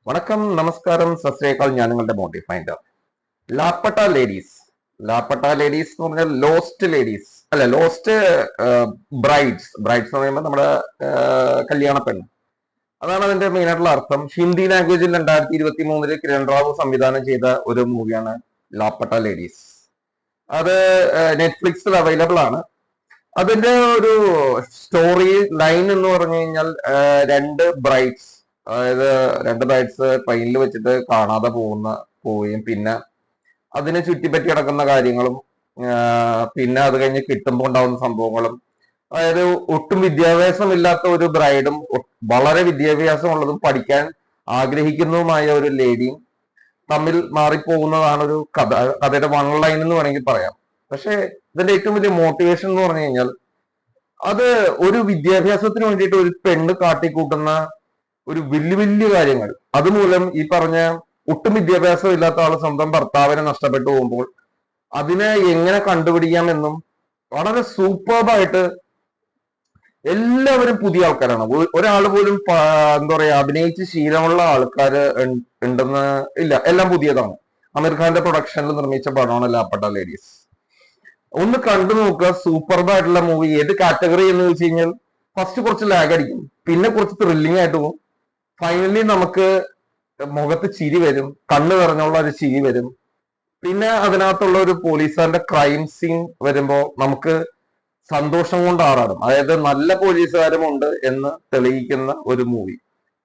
വണക്കം, നമസ്കാരം, സസ്രേക്കാൾ. ഞാൻ നിങ്ങളുടെ മോട്ടിഫൈൻഡർ. ലാപ്പട്ട ലേഡീസ്. ലാപ്പട്ട ലേഡീസ് എന്ന് പറഞ്ഞാൽ ലോസ്റ്റ് ലേഡീസ് അല്ല, ലോസ്റ്റ് ബ്രൈഡ്സ്. ബ്രൈഡ്സ് എന്ന് പറയുമ്പോൾ നമ്മുടെ കല്യാണ പെണ്ണ്, അതാണ് അതിന്റെ മെയിൻ ആയിട്ടുള്ള അർത്ഥം. ഹിന്ദി ലാംഗ്വേജിൽ 2023 കിരൺ റാവു സംവിധാനം ചെയ്ത ഒരു മൂവിയാണ് ലാപ്പട്ട ലേഡീസ്. അത് നെറ്റ്ഫ്ലിക്സിൽ അവൈലബിൾ ആണ്. അതിന്റെ ഒരു സ്റ്റോറി ലൈൻ എന്ന് പറഞ്ഞു കഴിഞ്ഞാൽ രണ്ട് ബ്രൈഡ്സ്, അതായത് രണ്ട് ബ്രൈഡ്സ് ട്രെയിനിൽ വെച്ചിട്ട് കാണാതെ പോവുകയും പിന്നെ അതിനെ ചുറ്റിപ്പറ്റി കിടക്കുന്ന കാര്യങ്ങളും പിന്നെ അത് കഴിഞ്ഞ് കിട്ടുമ്പോൾ ഉണ്ടാവുന്ന സംഭവങ്ങളും, അതായത് ഒട്ടും വിദ്യാഭ്യാസമില്ലാത്ത ഒരു ബ്രൈഡും വളരെ വിദ്യാഭ്യാസമുള്ളതും പഠിക്കാൻ ആഗ്രഹിക്കുന്നതുമായ ഒരു ലേഡിയും തമ്മിൽ മാറിപ്പോകുന്നതാണ് ഒരു കഥയുടെ വൺ ലൈൻ എന്ന് വേണമെങ്കിൽ പറയാം. പക്ഷെ ഇതിന്റെ ഏറ്റവും വലിയ മോട്ടിവേഷൻ എന്ന് പറഞ്ഞു കഴിഞ്ഞാൽ അത് ഒരു വിദ്യാഭ്യാസത്തിന് വേണ്ടിയിട്ട് ഒരു പെണ്ണ് കാട്ടിക്കൂട്ടുന്ന ഒരു വലിയ വലിയ കാര്യങ്ങൾ, അതുമൂലം ഈ പറഞ്ഞ ഒട്ടും വിദ്യാഭ്യാസം ഇല്ലാത്ത ആള് സ്വന്തം ഭർത്താവിനെ നഷ്ടപ്പെട്ടു പോകുമ്പോൾ അതിനെ എങ്ങനെ കണ്ടുപിടിക്കാമെന്നും വളരെ സൂപ്പർബായിട്ട് എല്ലാവരും പുതിയ ആൾക്കാരാണ്. ഒരാൾ പോലും എന്താ പറയാ അഭിനയിച്ച് ശീലമുള്ള ആൾക്കാര് ഉണ്ടെന്ന് ഇല്ല, എല്ലാം പുതിയതാണ്. അമീർ ഖാന്റെ പ്രൊഡക്ഷനിൽ നിർമ്മിച്ച പടമാണ് ലാപ്പട്ട ലേഡീസ്. ഒന്ന് കണ്ടു നോക്കുക. സൂപ്പർബായിട്ടുള്ള മൂവി. ഏത് കാറ്റഗറി എന്ന് വെച്ച് കഴിഞ്ഞാൽ ഫസ്റ്റ് കുറച്ച് ലാഗ് അടിക്കും, പിന്നെ കുറച്ച് ത്രില്ലിംഗ് ആയിട്ട് പോകും, ഫൈനലി നമുക്ക് മുഖത്ത് ചിരി വരും, കണ്ണു നിറഞ്ഞുള്ള ഒരു ചിരി വരും. പിന്നെ അതിനകത്തുള്ള ഒരു പോലീസുകാരന്റെ ക്രൈം സീൻ വരുമ്പോ നമുക്ക് സന്തോഷം കൊണ്ട് ആറാടും. അതായത് നല്ല പോലീസുകാരും ഉണ്ട് എന്ന് തെളിയിക്കുന്ന ഒരു മൂവി.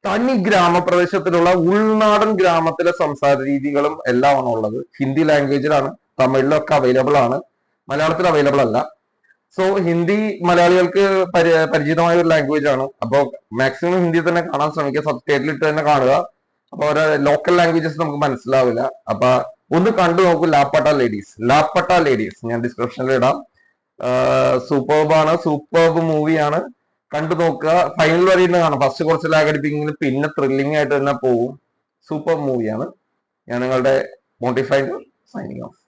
തനി ഗ്രാമപ്രദേശത്തിലുള്ള ഉൾനാടൻ ഗ്രാമത്തിലെ സംസാര രീതികളും എല്ലാമാണ് ഉള്ളത്. ഹിന്ദി ലാംഗ്വേജിലാണ്, തമിഴിലൊക്കെ അവൈലബിൾ ആണ്, മലയാളത്തിൽ അവൈലബിൾ അല്ല. സോ ഹിന്ദി മലയാളികൾക്ക് പരിചിതമായ ഒരു ലാംഗ്വേജ് ആണ്. അപ്പോൾ മാക്സിമം ഹിന്ദി തന്നെ കാണാൻ ശ്രമിക്കുക, സബ് ടൈറ്റിലിട്ട് തന്നെ കാണുക. അപ്പൊ ഓരോ ലോക്കൽ ലാംഗ്വേജസ് നമുക്ക് മനസ്സിലാവില്ല. അപ്പൊ ഒന്ന് കണ്ടു നോക്കൂ ലാപ്പട്ട ലേഡീസ്. ലാപ്പട്ട ലേഡീസ് ഞാൻ ഡിസ്ക്രിപ്ഷനിൽ ഇടാം. സൂപ്പർബാണ്, സൂപ്പർബ് മൂവിയാണ്, കണ്ടു നോക്കുക. ഫൈനൽ വരെ കാണാം. ഫസ്റ്റ് കുറച്ച് ലാഗ് അടിപ്പിക്കുമെങ്കിലും പിന്നെ ത്രില്ലിംഗ് ആയിട്ട് തന്നെ പോകും. സൂപ്പർ മൂവിയാണ്. ഞാൻ നിങ്ങളുടെ മോട്ടിഫൈഡ് സൈനിങ് ഓഫ്.